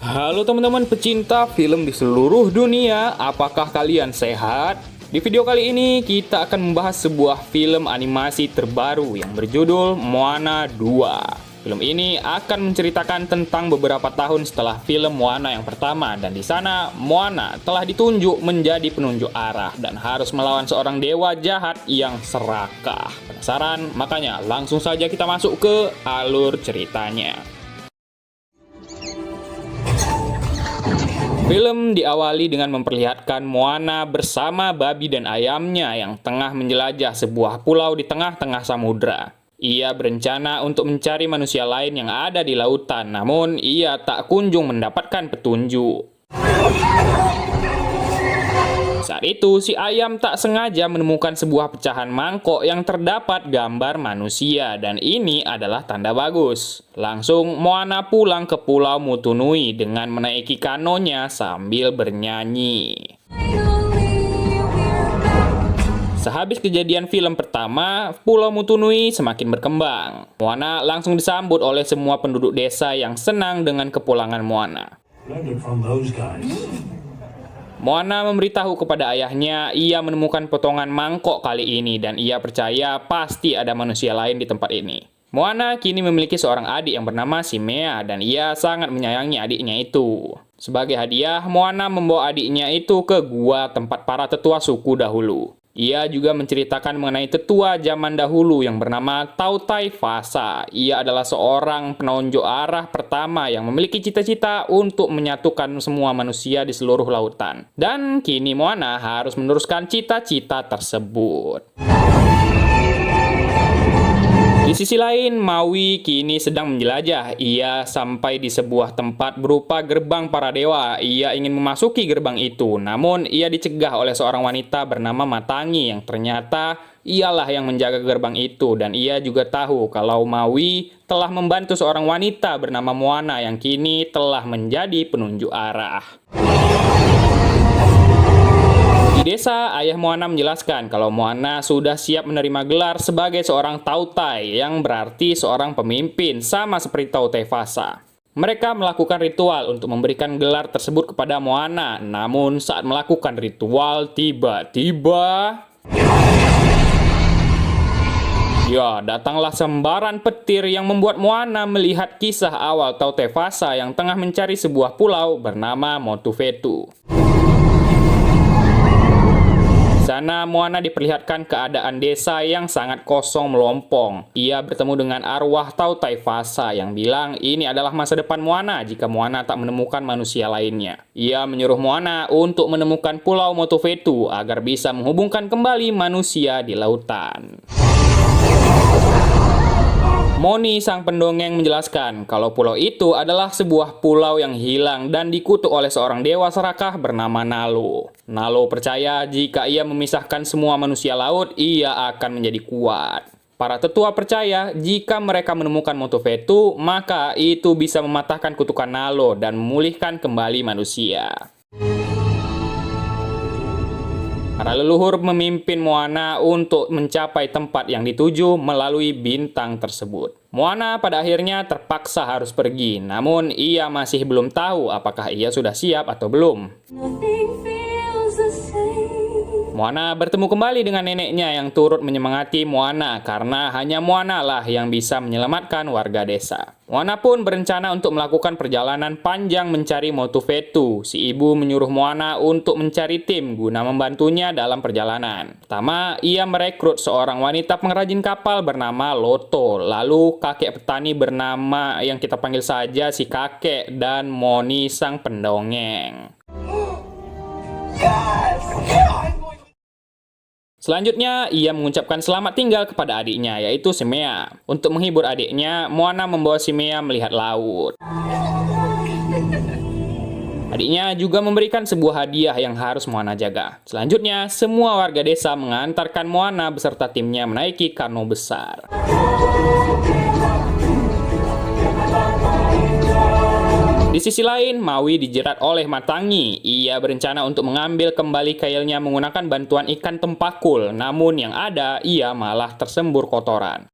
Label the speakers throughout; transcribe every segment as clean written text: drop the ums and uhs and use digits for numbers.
Speaker 1: Halo teman-teman pecinta film di seluruh dunia, apakah kalian sehat? Di video kali ini kita akan membahas sebuah film animasi terbaru yang berjudul Moana 2. Film ini akan menceritakan tentang beberapa tahun setelah film Moana yang pertama, dan di sana Moana telah ditunjuk menjadi penunjuk arah dan harus melawan seorang dewa jahat yang serakah. Penasaran? Makanya langsung saja kita masuk ke alur ceritanya. Film diawali dengan memperlihatkan Moana bersama babi dan ayamnya yang tengah menjelajah sebuah pulau di tengah-tengah samudra. Ia berencana untuk mencari manusia lain yang ada di lautan, namun ia tak kunjung mendapatkan petunjuk. Saat itu, si ayam tak sengaja menemukan sebuah pecahan mangkok yang terdapat gambar manusia, dan ini adalah tanda bagus. Langsung, Moana pulang ke Pulau Motunui dengan menaiki kanonya sambil bernyanyi. Sehabis kejadian film pertama, Pulau Motunui semakin berkembang. Moana langsung disambut oleh semua penduduk desa yang senang dengan kepulangan Moana. Moana memberitahu kepada ayahnya ia menemukan potongan mangkok kali ini dan ia percaya pasti ada manusia lain di tempat ini. Moana kini memiliki seorang adik yang bernama Simea dan ia sangat menyayangi adiknya itu. Sebagai hadiah, Moana membawa adiknya itu ke gua tempat para tetua suku dahulu. Ia juga menceritakan mengenai tetua zaman dahulu yang bernama Tautai Fasa. Ia adalah seorang penunjuk arah pertama yang memiliki cita-cita untuk menyatukan semua manusia di seluruh lautan. Dan kini Moana harus meneruskan cita-cita tersebut. Di sisi lain, Maui kini sedang menjelajah. Ia sampai di sebuah tempat berupa gerbang para dewa. Ia ingin memasuki gerbang itu, namun ia dicegah oleh seorang wanita bernama Matangi yang ternyata ialah yang menjaga gerbang itu, dan ia juga tahu kalau Maui telah membantu seorang wanita bernama Moana yang kini telah menjadi penunjuk arah. Di desa, ayah Moana menjelaskan kalau Moana sudah siap menerima gelar sebagai seorang Tautai, yang berarti seorang pemimpin, sama seperti Tautai Fasa. Mereka melakukan ritual untuk memberikan gelar tersebut kepada Moana, namun saat melakukan ritual, tiba-tiba datanglah sembaran petir yang membuat Moana melihat kisah awal Tautai Fasa yang tengah mencari sebuah pulau bernama Motuvetu. Di sana, Moana diperlihatkan keadaan desa yang sangat kosong melompong. Ia bertemu dengan arwah Tautai Fasa yang bilang ini adalah masa depan Moana jika Moana tak menemukan manusia lainnya. Ia menyuruh Moana untuk menemukan Pulau Motuvetu agar bisa menghubungkan kembali manusia di lautan. Moni, sang pendongeng, menjelaskan kalau pulau itu adalah sebuah pulau yang hilang dan dikutuk oleh seorang dewa serakah bernama Nalo. Nalo percaya jika ia memisahkan semua manusia laut, ia akan menjadi kuat. Para tetua percaya jika mereka menemukan Motuvetu, maka itu bisa mematahkan kutukan Nalo dan memulihkan kembali manusia. Para leluhur memimpin Moana untuk mencapai tempat yang dituju melalui bintang tersebut. Moana pada akhirnya terpaksa harus pergi, namun ia masih belum tahu apakah ia sudah siap atau belum. Moana bertemu kembali dengan neneknya yang turut menyemangati Moana karena hanya Moana lah yang bisa menyelamatkan warga desa. Moana pun berencana untuk melakukan perjalanan panjang mencari Motuvetu. Si ibu menyuruh Moana untuk mencari tim guna membantunya dalam perjalanan. Pertama, ia merekrut seorang wanita pengrajin kapal bernama Loto, lalu kakek petani bernama yang kita panggil saja si kakek, dan Moni sang pendongeng. Selanjutnya, ia mengucapkan selamat tinggal kepada adiknya, yaitu Simea. Untuk menghibur adiknya, Moana membawa Simea melihat laut. Adiknya juga memberikan sebuah hadiah yang harus Moana jaga. Selanjutnya, semua warga desa mengantarkan Moana beserta timnya menaiki kano besar. Di sisi lain, Maui dijerat oleh Matangi. Ia berencana untuk mengambil kembali kailnya menggunakan bantuan ikan tempakul, namun yang ada, ia malah tersembur kotoran.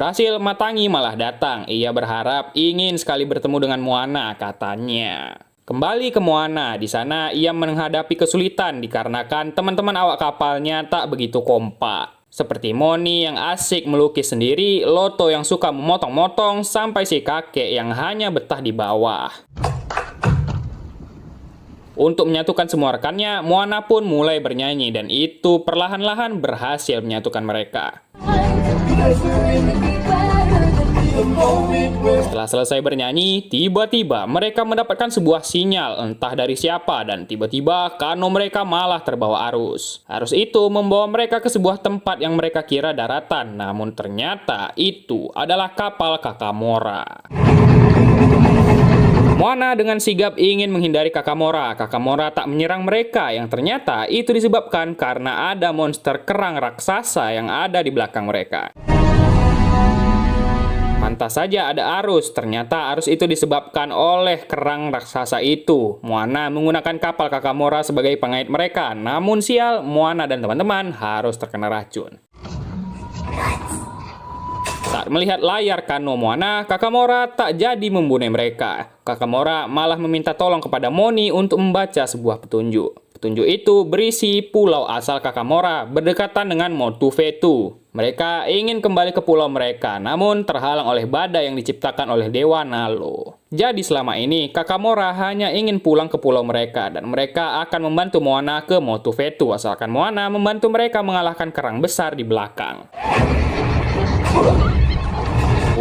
Speaker 1: Alhasil, Matangi malah datang. Ia berharap ingin sekali bertemu dengan Moana, katanya. Kembali ke Moana, di sana ia menghadapi kesulitan dikarenakan teman-teman awak kapalnya tak begitu kompak. Seperti Moni yang asik melukis sendiri, Loto yang suka memotong-motong, sampai si kakek yang hanya betah di bawah. Untuk menyatukan semua rekannya, Moana pun mulai bernyanyi dan itu perlahan-lahan berhasil menyatukan mereka. Setelah selesai bernyanyi, tiba-tiba mereka mendapatkan sebuah sinyal entah dari siapa dan tiba-tiba kano mereka malah terbawa arus. Arus itu membawa mereka ke sebuah tempat yang mereka kira daratan, namun ternyata itu adalah kapal Kakamora. Moana dengan sigap ingin menghindari Kakamora. Kakamora tak menyerang mereka, yang ternyata itu disebabkan karena ada monster kerang raksasa yang ada di belakang mereka. Pantas saja ada arus, ternyata arus itu disebabkan oleh kerang raksasa itu. Moana menggunakan kapal Kakamora sebagai pengait mereka, namun sial, Moana dan teman-teman harus terkena racun. Saat melihat layar kano Moana, Kakamora tak jadi membunuh mereka. Kakamora malah meminta tolong kepada Moni untuk membaca sebuah petunjuk. Petunjuk itu berisi pulau asal Kakamora berdekatan dengan Motu-Vetu. Mereka ingin kembali ke pulau mereka, namun terhalang oleh badai yang diciptakan oleh Dewa Nalo. Jadi selama ini, Kakamora hanya ingin pulang ke pulau mereka, dan mereka akan membantu Moana ke Motu-Vetu, asalkan Moana membantu mereka mengalahkan kerang besar di belakang.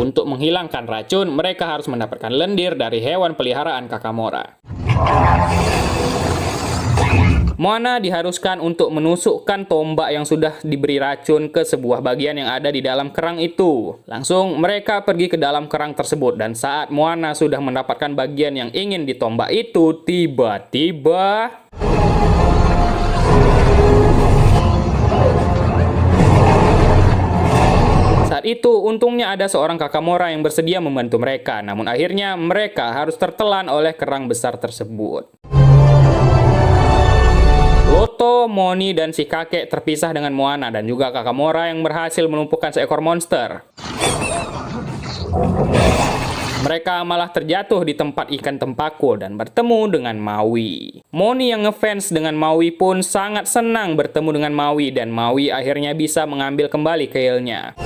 Speaker 1: Untuk menghilangkan racun, mereka harus mendapatkan lendir dari hewan peliharaan Kakamora. Moana diharuskan untuk menusukkan tombak yang sudah diberi racun ke sebuah bagian yang ada di dalam kerang itu. Langsung mereka pergi ke dalam kerang tersebut, dan saat Moana sudah mendapatkan bagian yang ingin ditombak itu, tiba-tiba saat itu, untungnya ada seorang Kakamora yang bersedia membantu mereka, namun akhirnya mereka harus tertelan oleh kerang besar tersebut. Loto, Moni, dan si kakek terpisah dengan Moana dan juga Kakamora yang berhasil melumpuhkan seekor monster. Mereka malah terjatuh di tempat ikan tempako dan bertemu dengan Maui. Moni yang ngefans dengan Maui pun sangat senang bertemu dengan Maui, dan Maui akhirnya bisa mengambil kembali keilnya.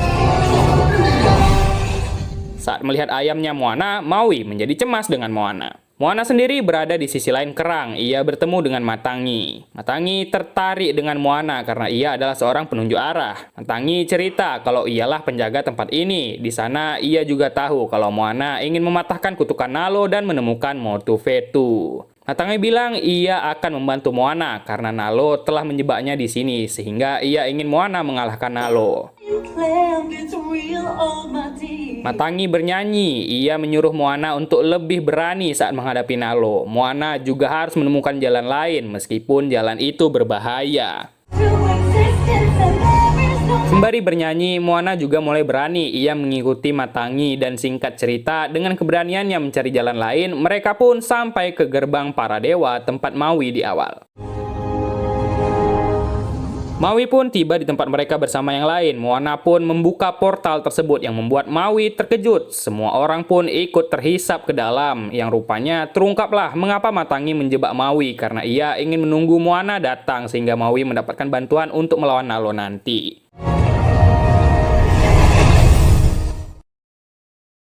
Speaker 1: Saat melihat ayamnya Moana, Maui menjadi cemas dengan Moana. Moana sendiri berada di sisi lain kerang. Ia bertemu dengan Matangi. Matangi tertarik dengan Moana karena ia adalah seorang penunjuk arah. Matangi cerita kalau ialah penjaga tempat ini. Di sana ia juga tahu kalau Moana ingin mematahkan kutukan Nalo dan menemukan Motu-Vetu. Matangi bilang ia akan membantu Moana karena Nalo telah menjebaknya di sini, sehingga ia ingin Moana mengalahkan Nalo. Matangi bernyanyi, ia menyuruh Moana untuk lebih berani saat menghadapi Nalo. Moana juga harus menemukan jalan lain meskipun jalan itu berbahaya. Sembari bernyanyi, Moana juga mulai berani. Ia mengikuti Matangi dan singkat cerita, dengan keberaniannya mencari jalan lain, mereka pun sampai ke gerbang para dewa tempat Maui di awal. Maui pun tiba di tempat mereka bersama yang lain. Moana pun membuka portal tersebut yang membuat Maui terkejut. Semua orang pun ikut terhisap ke dalam, yang rupanya terungkaplah mengapa Matangi menjebak Maui, karena ia ingin menunggu Moana datang sehingga Maui mendapatkan bantuan untuk melawan Nalo nanti.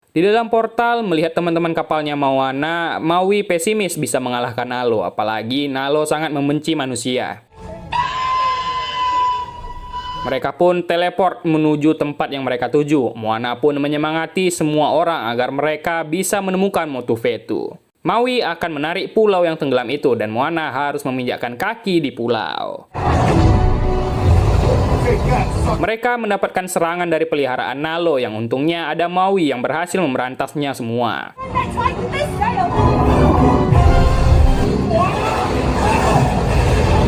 Speaker 1: Di dalam portal, melihat teman-teman kapalnya Moana, Maui pesimis bisa mengalahkan Nalo, apalagi Nalo sangat membenci manusia. Mereka pun teleport menuju tempat yang mereka tuju. Moana pun menyemangati semua orang agar mereka bisa menemukan Motu-Vetu. Maui akan menarik pulau yang tenggelam itu dan Moana harus meminjakkan kaki di pulau. Mereka mendapatkan serangan dari peliharaan Nalo yang untungnya ada Maui yang berhasil memberantasnya semua.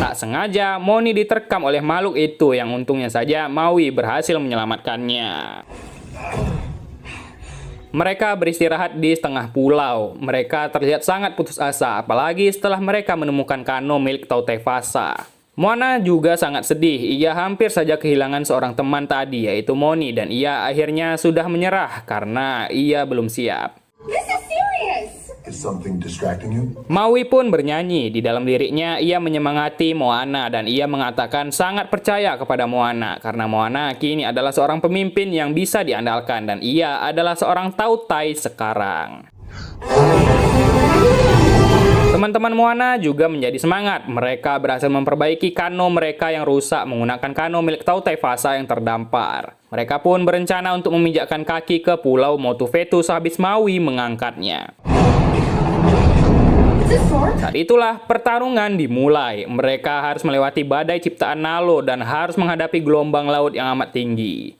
Speaker 1: Tak sengaja, Moni diterkam oleh makhluk itu yang untungnya saja Maui berhasil menyelamatkannya. Mereka beristirahat di setengah pulau. Mereka terlihat sangat putus asa, apalagi setelah mereka menemukan kano milik Tautefasa. Moana juga sangat sedih. Ia hampir saja kehilangan seorang teman tadi, yaitu Moni, dan ia akhirnya sudah menyerah karena ia belum siap.
Speaker 2: This is serious.
Speaker 3: Is something distracting you?
Speaker 1: Maui pun bernyanyi. Di dalam liriknya, ia menyemangati Moana dan ia mengatakan sangat percaya kepada Moana karena Moana kini adalah seorang pemimpin yang bisa diandalkan dan ia adalah seorang tautai sekarang. Teman-teman Moana juga menjadi semangat. Mereka berhasil memperbaiki kano mereka yang rusak menggunakan kano milik Tautai Fasa yang terdampar. Mereka pun berencana untuk meminjakkan kaki ke Pulau Motuvetu sehabis Maui mengangkatnya. Saat itulah pertarungan dimulai. Mereka harus melewati badai ciptaan Nalo dan harus menghadapi gelombang laut yang amat tinggi.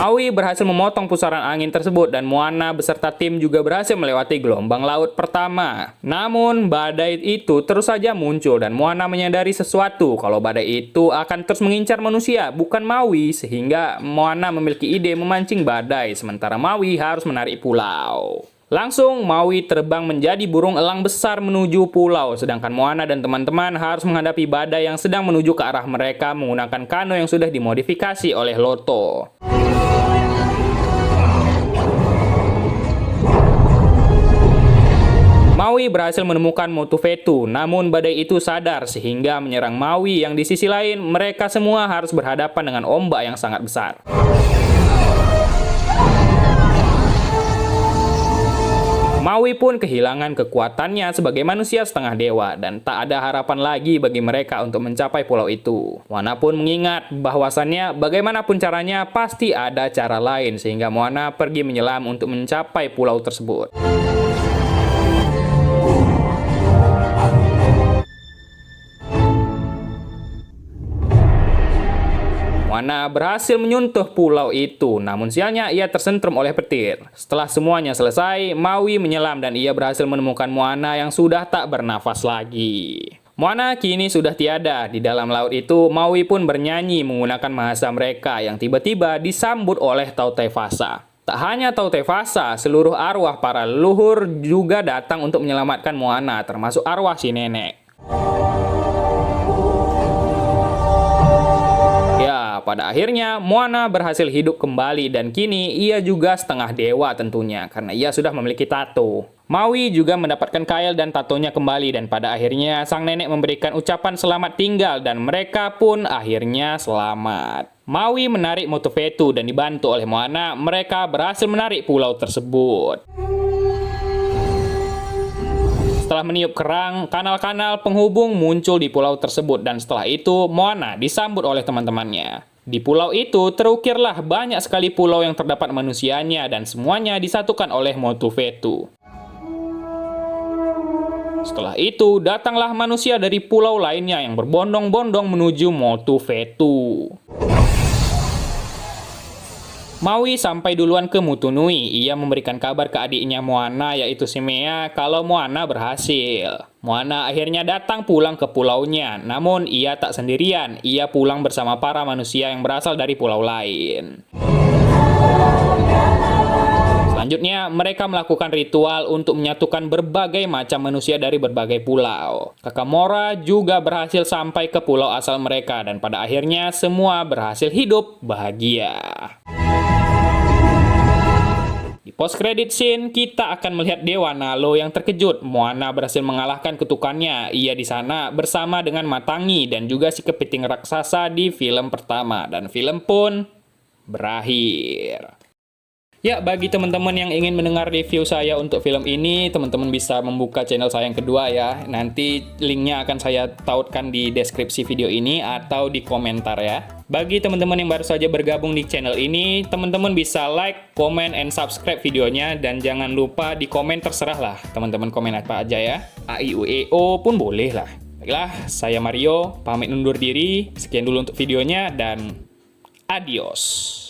Speaker 1: Maui berhasil memotong pusaran angin tersebut dan Moana beserta tim juga berhasil melewati gelombang laut pertama. Namun badai itu terus saja muncul dan Moana menyadari sesuatu kalau badai itu akan terus mengincar manusia, bukan Maui, sehingga Moana memiliki ide memancing badai sementara Maui harus menarik pulau. Langsung Maui terbang menjadi burung elang besar menuju pulau, sedangkan Moana dan teman-teman harus menghadapi badai yang sedang menuju ke arah mereka menggunakan kano yang sudah dimodifikasi oleh Loto. Maui berhasil menemukan Motuvetu, namun badai itu sadar sehingga menyerang Maui yang di sisi lain mereka semua harus berhadapan dengan ombak yang sangat besar. Maui pun kehilangan kekuatannya sebagai manusia setengah dewa dan tak ada harapan lagi bagi mereka untuk mencapai pulau itu. Moana pun mengingat bahwasannya bagaimanapun caranya pasti ada cara lain sehingga Moana pergi menyelam untuk mencapai pulau tersebut. Moana berhasil menyentuh pulau itu, namun sialnya ia tersentrum oleh petir. Setelah semuanya selesai, Maui menyelam dan ia berhasil menemukan Moana yang sudah tak bernafas lagi. Moana kini sudah tiada. Di dalam laut itu, Maui pun bernyanyi menggunakan bahasa mereka yang tiba-tiba disambut oleh Tautai Fasa. Tak hanya Tautai Fasa, seluruh arwah para leluhur juga datang untuk menyelamatkan Moana, termasuk arwah si nenek. Pada akhirnya, Moana berhasil hidup kembali dan kini ia juga setengah dewa tentunya karena ia sudah memiliki tato. Maui juga mendapatkan kail dan tatonya kembali dan pada akhirnya sang nenek memberikan ucapan selamat tinggal dan mereka pun akhirnya selamat. Maui menarik Motuvetu dan dibantu oleh Moana, mereka berhasil menarik pulau tersebut. Setelah meniup kerang, kanal-kanal penghubung muncul di pulau tersebut dan setelah itu Moana disambut oleh teman-temannya. Di pulau itu terukirlah banyak sekali pulau yang terdapat manusianya dan semuanya disatukan oleh Motuvetu. Setelah itu datanglah manusia dari pulau lainnya yang berbondong-bondong menuju Motuvetu. Maui sampai duluan ke Motunui. Ia memberikan kabar ke adiknya Moana yaitu si Mea kalau Moana berhasil. Moana akhirnya datang pulang ke pulaunya, namun ia tak sendirian. Ia pulang bersama para manusia yang berasal dari pulau lain. Selanjutnya, mereka melakukan ritual untuk menyatukan berbagai macam manusia dari berbagai pulau. Kakamora juga berhasil sampai ke pulau asal mereka dan pada akhirnya semua berhasil hidup bahagia. Di post-credit scene, kita akan melihat Dewa Nalo yang terkejut. Moana berhasil mengalahkan kutukannya. Ia di sana bersama dengan Matangi dan juga si kepiting raksasa di film pertama. Dan film pun berakhir. Ya, bagi teman-teman yang ingin mendengar review saya untuk film ini, teman-teman bisa membuka channel saya yang kedua ya. Nanti linknya akan saya tautkan di deskripsi video ini atau di komentar ya. Bagi teman-teman yang baru saja bergabung di channel ini, teman-teman bisa like, comment, and subscribe videonya. Dan jangan lupa di komen terserah lah, teman-teman komen apa aja ya. A, I, U, E, O pun boleh lah. Baiklah, saya Mario, pamit undur diri. Sekian dulu untuk videonya dan adios.